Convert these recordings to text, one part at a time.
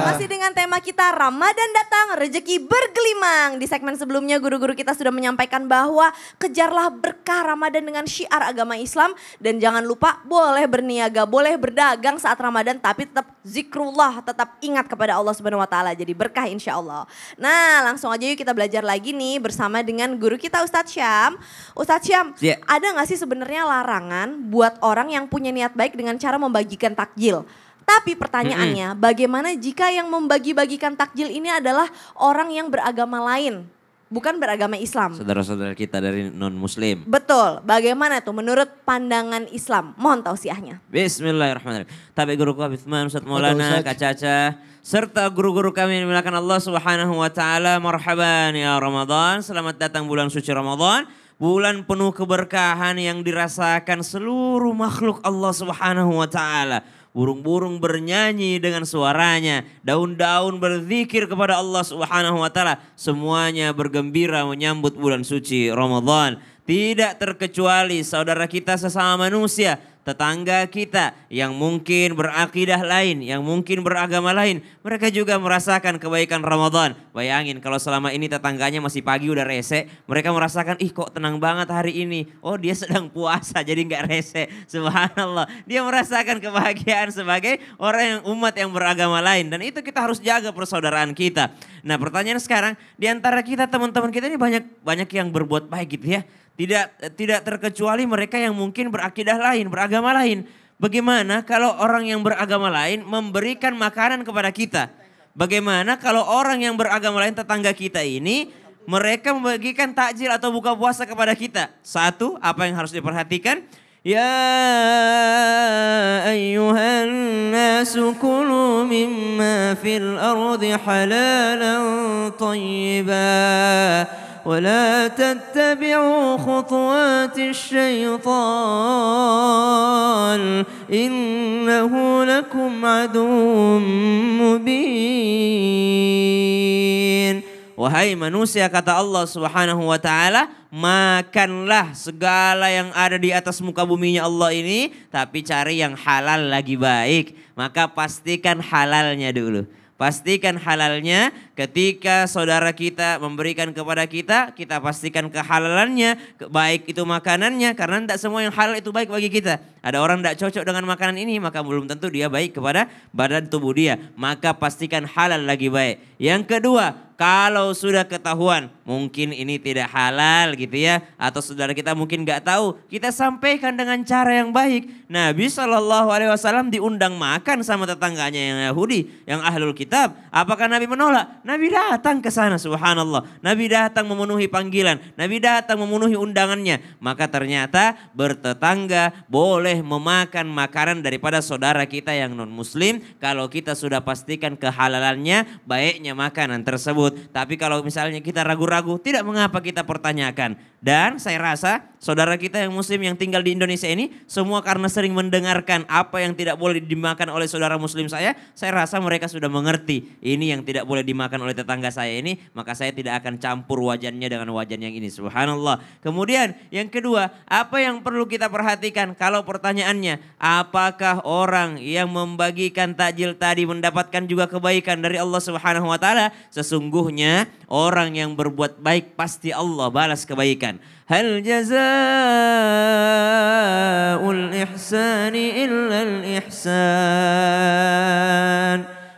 Masih dengan tema kita Ramadan datang, rezeki bergelimang. Di segmen sebelumnya guru-guru kita sudah menyampaikan bahwa kejarlah berkah Ramadan dengan syiar agama Islam. Dan jangan lupa boleh berniaga, boleh berdagang saat Ramadan, tapi tetap zikrullah, tetap ingat kepada Allah Subhanahu Wa Taala. Jadi berkah insya Allah. Nah langsung aja yuk kita belajar lagi nih bersama dengan guru kita Ustadz Syam. Ustadz Syam, ada gak sih sebenarnya larangan buat orang yang punya niat baik dengan cara membagikan takjil? Tapi pertanyaannya, bagaimana jika yang membagi-bagikan takjil ini adalah orang yang beragama lain, bukan beragama Islam? Saudara-saudara kita dari non-muslim. Betul, bagaimana tuh menurut pandangan Islam? Mohon tausiahnya. Bismillahirrahmanirrahim. Tapi guruku Habib Utsman, Ustaz Maulana, Kak Caca, serta guru-guru kami yang dimuliakan Allah Subhanahu wa taala. Marhaban ya Ramadan. Selamat datang bulan suci Ramadan. Bulan penuh keberkahan yang dirasakan seluruh makhluk Allah Subhanahu wa taala. Burung-burung bernyanyi dengan suaranya, daun-daun berzikir kepada Allah Subhanahu wa taala. Semuanya bergembira menyambut bulan suci Ramadan. Tidak terkecuali saudara kita sesama manusia, tetangga kita yang mungkin berakidah lain, yang mungkin beragama lain. Mereka juga merasakan kebaikan Ramadan. Bayangin kalau selama ini tetangganya masih pagi udah rese. Mereka merasakan, ih kok tenang banget hari ini. Oh dia sedang puasa jadi gak rese. Subhanallah. Dia merasakan kebahagiaan sebagai orang yang umat yang beragama lain. Dan itu kita harus jaga persaudaraan kita. Nah pertanyaan sekarang, di antara kita teman-teman kita ini banyak yang berbuat baik gitu ya. Tidak terkecuali mereka yang mungkin berakidah lain, beragama lain. Bagaimana kalau orang yang beragama lain memberikan makanan kepada kita? Bagaimana kalau orang yang beragama lain tetangga kita ini mereka membagikan takjil atau buka puasa kepada kita? Satu, apa yang harus diperhatikan? Ya ayyuhan nasu kulu mimma fil ardi halalan tayyiban. ولا تتبعوا خطوات الشيطان إنه لكم عدو مبين. Wahai manusia, kata Allah Subhanahu wa taala, makanlah segala yang ada di atas muka buminya Allah ini, tapi cari yang halal lagi baik. Maka pastikan halalnya dulu. Pastikan halalnya. Ketika saudara kita memberikan kepada kita, kita pastikan kehalalannya, baik itu makanannya, karena tidak semua yang halal itu baik bagi kita. Ada orang tidak cocok dengan makanan ini, maka belum tentu dia baik kepada badan tubuh dia. Maka pastikan halal lagi baik. Yang kedua, kalau sudah ketahuan mungkin ini tidak halal gitu ya, atau saudara kita mungkin nggak tahu, kita sampaikan dengan cara yang baik. Nabi SAW diundang makan sama tetangganya yang Yahudi, yang ahlul kitab. Apakah Nabi menolak? Nabi datang ke sana, subhanallah. Nabi datang memenuhi panggilan, Nabi datang memenuhi undangannya. Maka ternyata bertetangga boleh memakan makanan daripada saudara kita yang non muslim kalau kita sudah pastikan kehalalannya, baiknya makanan tersebut. Tapi kalau misalnya kita ragu-ragu, tidak mengapa kita pertanyakan. Dan saya rasa saudara kita yang muslim yang tinggal di Indonesia ini semua karena sering mendengarkan apa yang tidak boleh dimakan oleh saudara muslim saya rasa mereka sudah mengerti ini yang tidak boleh dimakan oleh tetangga saya ini, maka saya tidak akan campur wajannya dengan wajan yang ini. Subhanallah. Kemudian yang kedua, apa yang perlu kita perhatikan kalau pertanyaannya, apakah orang yang membagikan takjil tadi mendapatkan juga kebaikan dari Allah Subhanahu wa taala? Sesungguhnya orang yang berbuat baik pasti Allah balas kebaikan. Hal jazaa'ul ihsani illal ihsan.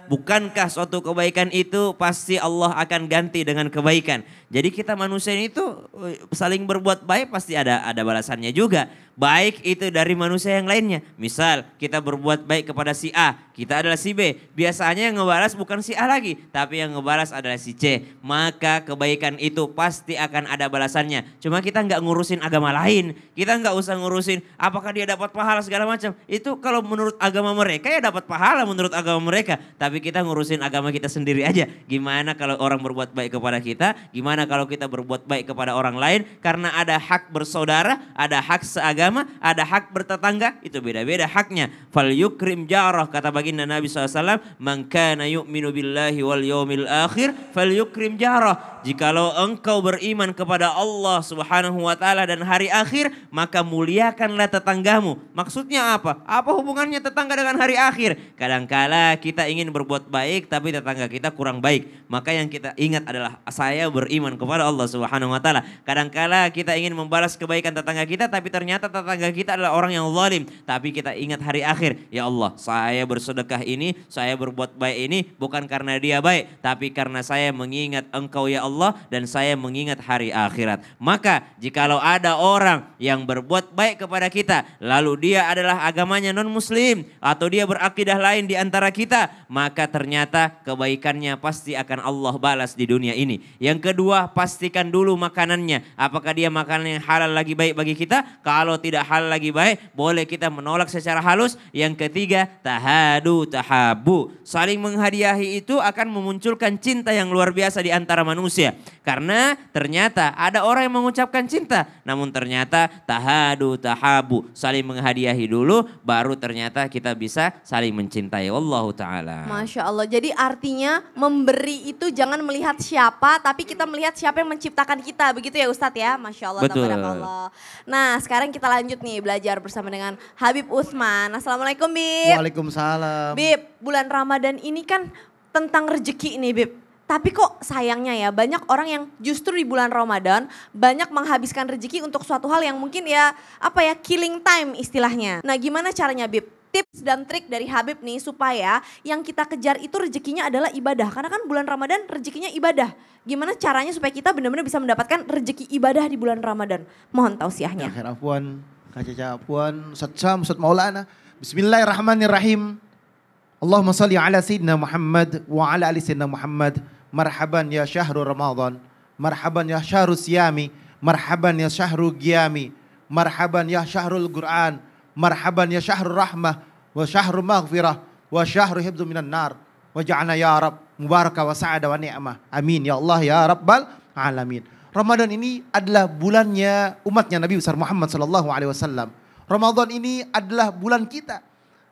Bukankah suatu kebaikan itu pasti Allah akan ganti dengan kebaikan. Jadi kita manusia ini tuh saling berbuat baik pasti ada balasannya juga. Baik itu dari manusia yang lainnya. Misal kita berbuat baik kepada si A, kita adalah si B. Biasanya yang ngebalas bukan si A lagi, tapi yang ngebalas adalah si C. Maka kebaikan itu pasti akan ada balasannya. Cuma kita nggak ngurusin agama lain. Kita nggak usah ngurusin apakah dia dapat pahala segala macam. Itu kalau menurut agama mereka ya dapat pahala menurut agama mereka. Tapi kita ngurusin agama kita sendiri aja. Gimana kalau orang berbuat baik kepada kita? Gimana kalau kita berbuat baik kepada orang lain? Karena ada hak bersaudara, ada hak seagama. beragama, ada hak bertetangga, itu beda-beda haknya. Fal yukrim jarah, kata baginda Nabi SAW, man kana yu'minu billahi wal yawmil akhir fal yukrim jarah. Jikalau engkau beriman kepada Allah Subhanahu wa taala dan hari akhir, maka muliakanlah tetanggamu. Maksudnya apa? Apa hubungannya tetangga dengan hari akhir? Kadangkala kita ingin berbuat baik tapi tetangga kita kurang baik. Maka yang kita ingat adalah saya beriman kepada Allah Subhanahu wa taala. Kadangkala kita ingin membalas kebaikan tetangga kita tapi ternyata tetangga kita adalah orang yang zalim. Tapi kita ingat hari akhir. Ya Allah, saya bersedekah ini, saya berbuat baik ini bukan karena dia baik, tapi karena saya mengingat Engkau ya Allah dan saya mengingat hari akhirat. Maka jikalau ada orang yang berbuat baik kepada kita, lalu dia adalah agamanya non-muslim atau dia berakidah lain di antara kita, maka ternyata kebaikannya pasti akan Allah balas di dunia ini. Yang kedua, pastikan dulu makanannya. Apakah dia makanan yang halal lagi baik bagi kita? Kalau tidak halal lagi baik, boleh kita menolak secara halus. Yang ketiga, tahadu tahabu. Saling menghadiahi itu akan memunculkan cinta yang luar biasa di antara manusia. Karena ternyata ada orang yang mengucapkan cinta, namun ternyata tahadu tahabu, saling menghadiahi dulu, baru ternyata kita bisa saling mencintai. Wallahu ta'ala. Masya Allah, jadi artinya memberi itu jangan melihat siapa, tapi kita melihat siapa yang menciptakan kita, begitu ya Ustadz ya. Masya Allah, Betul. tabarakallah. Nah sekarang kita lanjut nih belajar bersama dengan Habib Utsman. Assalamualaikum Bib. Waalaikumsalam. Bib, bulan Ramadan ini kan tentang rezeki nih Bib. Tapi kok sayangnya ya banyak orang yang justru di bulan Ramadan banyak menghabiskan rezeki untuk suatu hal yang mungkin ya apa ya killing time istilahnya. Nah gimana caranya Bib? Tips dan trik dari Habib nih supaya yang kita kejar itu rezekinya adalah ibadah. Karena kan bulan Ramadan rezekinya ibadah. Gimana caranya supaya kita benar-benar bisa mendapatkan rezeki ibadah di bulan Ramadan? Mohon tausiahnya. Akhir afwan, kacaca afwan, Ustaz Syam, Ustaz Maulana. Bismillahirrahmanirrahim. Allahumma salli ala Sayyidina Muhammad wa ala ali Sayyidina Muhammad. Marhaban ya syahru Ramadan, marhaban ya syahru siyami, marhaban ya syahru qiyami, marhaban ya syahrul Qur'an, marhaban ya syahrul rahmah, wa syahru maghfirah, wa syahru hibdu minan nar, wa ja'ana ya Rab, mubarakah wa sa'ada wa ni'mah. Amin ya Allah ya Rabbal alamin. Ramadan ini adalah bulannya umatnya Nabi besar Muhammad sallallahu alaihi wasallam. Ramadan ini adalah bulan kita.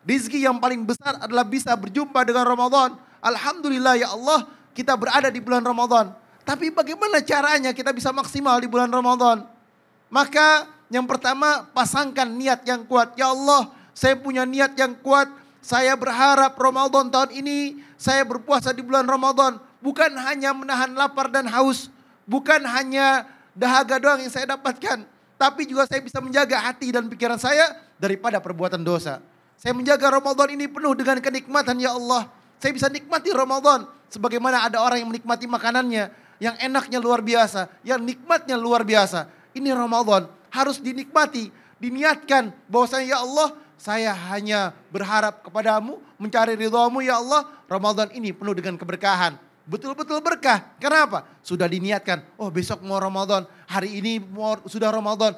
Rizki yang paling besar adalah bisa berjumpa dengan Ramadan. Alhamdulillah ya Allah, kita berada di bulan Ramadan. Tapi bagaimana caranya kita bisa maksimal di bulan Ramadan? Maka yang pertama, pasangkan niat yang kuat. Ya Allah, saya punya niat yang kuat. Saya berharap Ramadan tahun ini saya berpuasa di bulan Ramadan. Bukan hanya menahan lapar dan haus. Bukan hanya dahaga doang yang saya dapatkan. Tapi juga saya bisa menjaga hati dan pikiran saya daripada perbuatan dosa. Saya menjaga Ramadan ini penuh dengan kenikmatan ya Allah. Saya bisa nikmati Ramadan sebagaimana ada orang yang menikmati makanannya yang enaknya luar biasa, yang nikmatnya luar biasa. Ini Ramadan harus dinikmati, diniatkan bahwasanya ya Allah, saya hanya berharap kepadamu, mencari ridhamu ya Allah. Ramadan ini penuh dengan keberkahan. Betul-betul berkah. Kenapa? Sudah diniatkan, oh besok mau Ramadan, hari ini sudah Ramadan.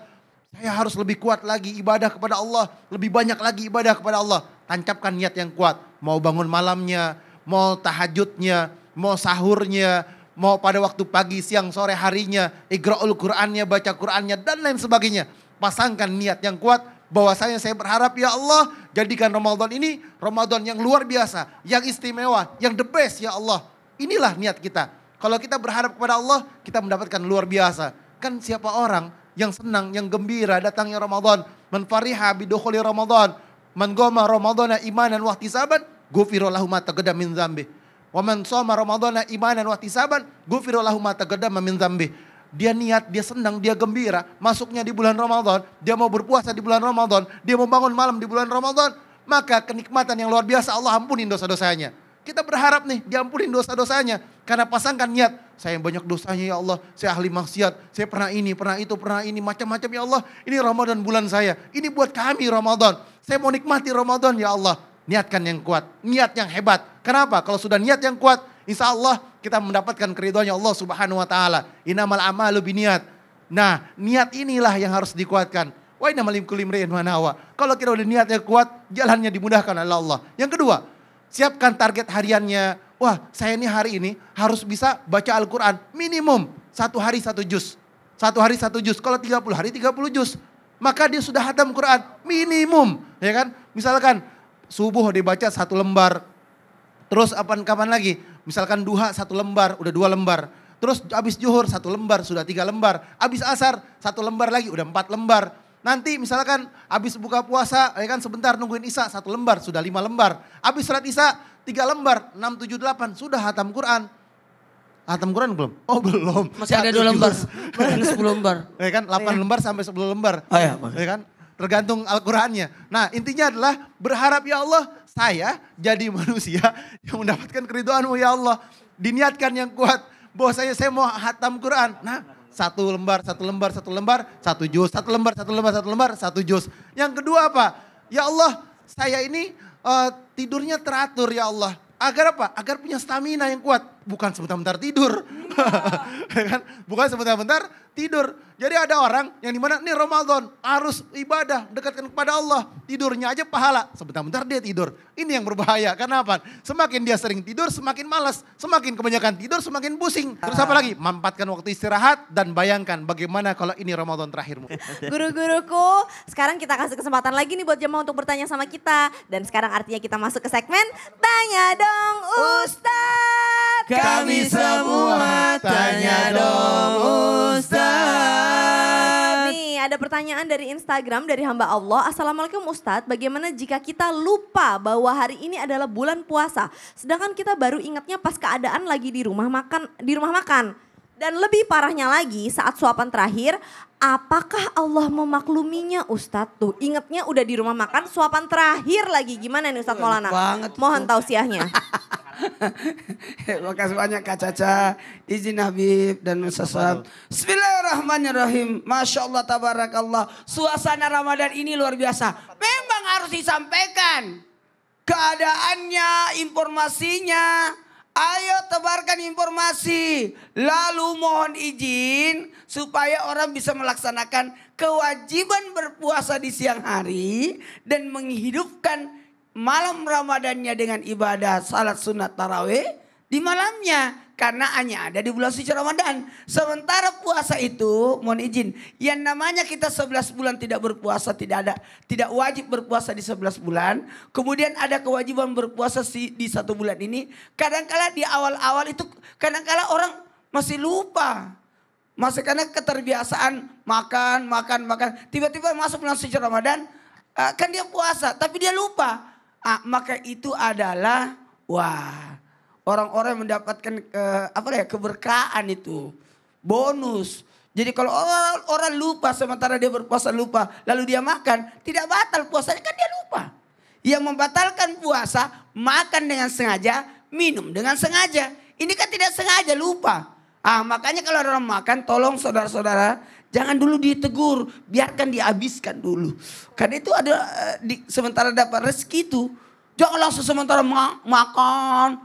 Saya harus lebih kuat lagi ibadah kepada Allah, lebih banyak lagi ibadah kepada Allah. Tancapkan niat yang kuat. Mau bangun malamnya, mau tahajudnya, mau sahurnya, mau pada waktu pagi, siang, sore harinya, iqra'ul Qur'annya, baca Qur'annya dan lain sebagainya. Pasangkan niat yang kuat bahwasanya saya berharap ya Allah, jadikan Ramadan ini Ramadan yang luar biasa, yang istimewa, yang the best ya Allah. Inilah niat kita. Kalau kita berharap kepada Allah, kita mendapatkan luar biasa. Kan siapa orang yang senang, yang gembira datangnya Ramadan. Man fariha bidukhuli Ramadan. Man goma Ramadana imanan wa ihtisaban, ghufira lahu ma taqaddama min dzambi. Wa man shoma Ramadana imanan wa ihtisaban, ghufira lahu ma taqaddama min dzambi. Dia niat, dia senang, dia gembira masuknya di bulan Ramadan, dia mau berpuasa di bulan Ramadan, dia mau bangun malam di bulan Ramadan, maka kenikmatan yang luar biasa Allah ampunin dosa-dosanya. Kita berharap nih diampunin dosa-dosanya karena pasangkan niat, saya yang banyak dosanya ya Allah, saya ahli maksiat, saya pernah ini, pernah itu, pernah ini, macam-macam ya Allah. Ini Ramadan bulan saya, ini buat kami Ramadan. Saya mau nikmati Ramadan ya Allah. Niatkan yang kuat, niat yang hebat. Kenapa? Kalau sudah niat yang kuat, insya Allah kita mendapatkan keridhoannya Allah Subhanahu Wa Taala. Innamal a'malu biniat. Nah, niat inilah yang harus dikuatkan. Wa innamal likulli imri'in ma nawa. Kalau kita udah niatnya kuat, jalannya dimudahkan oleh Allah. Yang kedua, siapkan target hariannya. Wah, saya ini hari ini harus bisa baca Al-Quran minimum 1 hari 1 juz. 1 hari 1 juz. Kalau 30 hari 30 juz. maka dia sudah hatam Quran. Minimum, ya kan? Misalkan subuh dibaca 1 lembar. Terus kapan lagi? Misalkan duha 1 lembar, udah 2 lembar. Terus habis zuhur 1 lembar, sudah 3 lembar. Habis asar 1 lembar lagi, udah 4 lembar. Nanti misalkan habis buka puasa, ya kan sebentar nungguin Isya 1 lembar, sudah 5 lembar. Habis sholat Isya 3 lembar, 6, 7, 8, sudah hatam Quran. Hatam Quran belum? Oh belum. Masih ada 2 lembar, masih 10 lembar. Ya kan 8 lembar sampai 10 lembar. Oh ya, Ya kan? Tergantung Al-Qurannya. Nah intinya adalah berharap ya Allah saya jadi manusia yang mendapatkan keridhaanmu ya Allah. Diniatkan yang kuat bahwa saya mau hatam Quran. Nah 1 lembar, 1 lembar, 1 lembar, 1 juz. 1 lembar, 1 lembar, 1 lembar, 1 juz. Yang kedua apa? Ya Allah saya ini tidurnya teratur ya Allah. Agar apa? Agar punya stamina yang kuat. Bukan sebentar-bentar tidur. Ya kan? Bukan sebentar-bentar tidur. Jadi ada orang yang dimana nih Ramadan harus ibadah, dekatkan kepada Allah. Tidurnya aja pahala. Sebentar-bentar dia tidur. Ini yang berbahaya. Karena apa? Semakin dia sering tidur semakin malas. Semakin kebanyakan tidur semakin pusing. Terus apa lagi? Mampatkan waktu istirahat dan bayangkan bagaimana kalau ini Ramadan terakhirmu. Guru-guruku, sekarang kita kasih kesempatan lagi nih buat jemaah untuk bertanya sama kita. Dan sekarang artinya kita masuk ke segmen Tanya Dong Ustadz. Kami semua tanya dong Ustaz. Nih ada pertanyaan dari Instagram dari hamba Allah. Assalamualaikum Ustadz, bagaimana jika kita lupa bahwa hari ini adalah bulan puasa. Sedangkan kita baru ingatnya pas keadaan lagi di rumah makan. Dan lebih parahnya lagi saat suapan terakhir, apakah Allah memakluminya Ustadz? Tuh ingetnya udah di rumah makan, suapan terakhir lagi. Gimana nih Ustadz Maulana? Mohon tausiahnya. Makasih banyak Kak Caca, izin Habib dan Ustaz. Bismillahirrahmanirrahim. Masya Allah, tabarakallah. Suasana Ramadan ini luar biasa. Memang harus disampaikan keadaannya, informasinya. Ayo tebarkan informasi. Lalu mohon izin supaya orang bisa melaksanakan kewajiban berpuasa di siang hari dan menghidupkan malam Ramadannya dengan ibadah salat sunat tarawih di malamnya. Karena hanya ada di bulan suci Ramadan. Sementara puasa itu, mohon izin, yang namanya kita 11 bulan tidak berpuasa, tidak wajib berpuasa di 11 bulan. Kemudian ada kewajiban berpuasa di 1 bulan ini. Kadang-kala di awal-awal itu, kadang-kala orang masih lupa. Masih karena keterbiasaan makan. Tiba-tiba masuk bulan suci Ramadan, kan dia puasa, tapi dia lupa. Maka itu adalah orang-orang yang mendapatkan keberkahan itu, bonus. Jadi kalau orang lupa sementara dia berpuasa lupa, lalu dia makan, tidak batal puasanya kan dia lupa. Yang membatalkan puasa, makan dengan sengaja, minum dengan sengaja. Ini kan tidak sengaja lupa. Makanya kalau orang makan, tolong saudara-saudara, jangan dulu ditegur, biarkan dihabiskan dulu. Karena itu ada sementara dapat rezeki itu, jangan langsung sementara makan.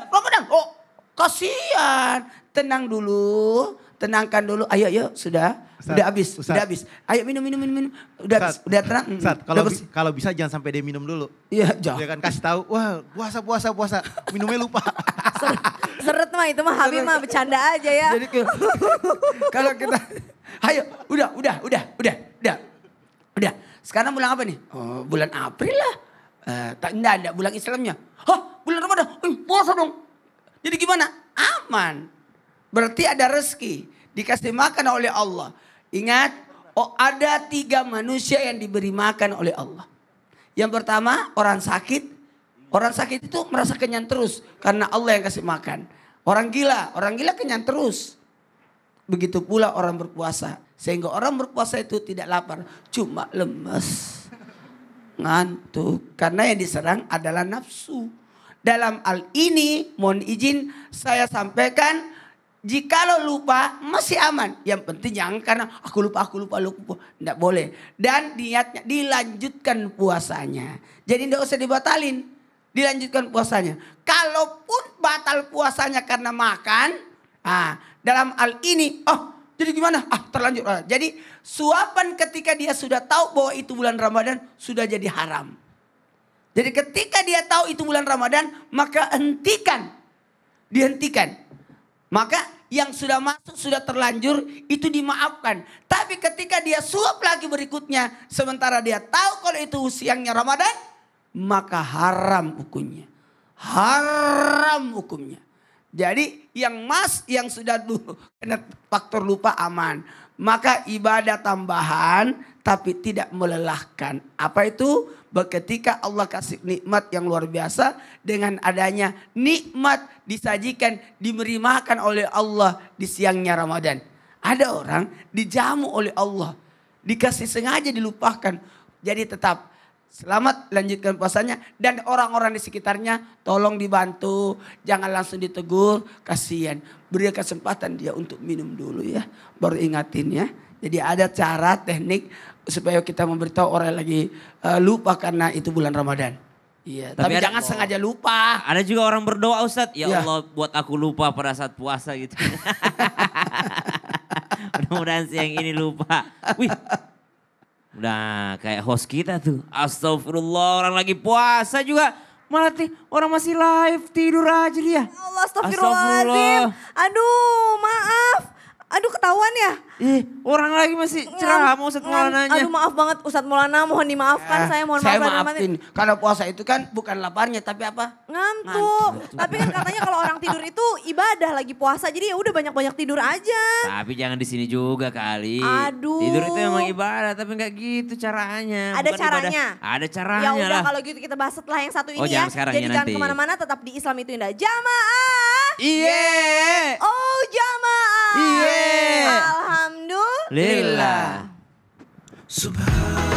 Ramadan, kasihan. Tenang dulu, tenangkan dulu. Ayo, sudah habis. Ayo minum. Udah tenang. Ustaz, kalau bisa jangan sampai dia minum dulu. Iya, jangan. Dia kan kasih tahu, wah puasa, minumnya lupa. Seret mah itu mah Habib mah bercanda aja ya. Jadi kalau kita, ayo, udah. Sekarang bulan apa nih? Oh, bulan April lah. Enggak, bulan Islamnya. Bulan Ramadan, puasa dong. Jadi gimana? Aman. Berarti ada rezeki. Dikasih makan oleh Allah. Ingat, ada 3 manusia yang diberi makan oleh Allah. Yang pertama, orang sakit. Orang sakit itu merasa kenyang terus. Karena Allah yang kasih makan. Orang gila kenyang terus. Begitu pula orang berpuasa. Sehingga orang berpuasa itu tidak lapar. Cuma lemes. Ngantuk. Karena yang diserang adalah nafsu. Dalam hal ini mohon izin saya sampaikan, jikalau lupa masih aman. Yang penting jangan karena aku lupa. Tidak boleh. Dan niatnya dilanjutkan puasanya. Jadi tidak usah dibatalin. Dilanjutkan puasanya. Kalaupun batal puasanya karena makan. Dalam hal ini, jadi gimana? Terlanjur. Jadi suapan ketika dia sudah tahu bahwa itu bulan Ramadan sudah jadi haram. Jadi ketika dia tahu itu bulan Ramadan, maka dihentikan. Maka yang sudah masuk, sudah terlanjur itu dimaafkan. Tapi ketika dia suap lagi berikutnya, sementara dia tahu kalau itu siangnya Ramadan, maka haram hukumnya. Haram hukumnya. Jadi yang sudah dulu kena faktor lupa aman. Maka ibadah tambahan tapi tidak melelahkan. Apa itu? Ketika Allah kasih nikmat yang luar biasa, dengan adanya nikmat disajikan, diberi makan oleh Allah di siangnya Ramadan. Ada orang dijamu oleh Allah, dikasih sengaja dilupakan. Jadi tetap selamat lanjutkan puasanya, dan orang-orang di sekitarnya tolong dibantu, jangan langsung ditegur, kasihan. Beri kesempatan dia untuk minum dulu ya, baru ingatin ya. Jadi ada cara teknik supaya kita memberitahu orang yang lagi lupa karena itu bulan Ramadan. Iya, tapi jangan sengaja lupa. Ada juga orang berdoa Ustadz, ya Ya. Allah buat aku lupa pada saat puasa gitu. Mudah-mudahan siang ini lupa. Wih. Udah kayak host kita tuh. Astagfirullah, orang lagi puasa juga. Malah orang masih live tidur aja dia. Allah, astagfirullahaladzim. Aduh, maaf. Aduh, ketahuan ya. Orang lagi masih ceramah Ustadz Maulananya. Aduh, maaf banget Ustadz Maulana, mohon dimaafkan. Saya mohon Saya maaf. maafin. Karena puasa itu kan bukan laparnya tapi apa? Ngantuk. Tapi kan katanya kalau orang tidur itu ibadah lagi puasa. Jadi ya udah banyak-banyak tidur aja. Tapi jangan di sini juga kali. Aduh. Tidur itu memang ibadah, tapi nggak gitu caranya. Ada Bukan caranya? ibadah. Ada caranya Ya udah lah. kalau gitu kita bahas setelah yang satu ini Oh, ya. jangan sekarang Jadi ya jangan nanti. kemana-mana, tetap di Islam itu indah. Jamaah. Iya. Oh jamaah. Iya. Alhamdulillah. Lillah. Subhan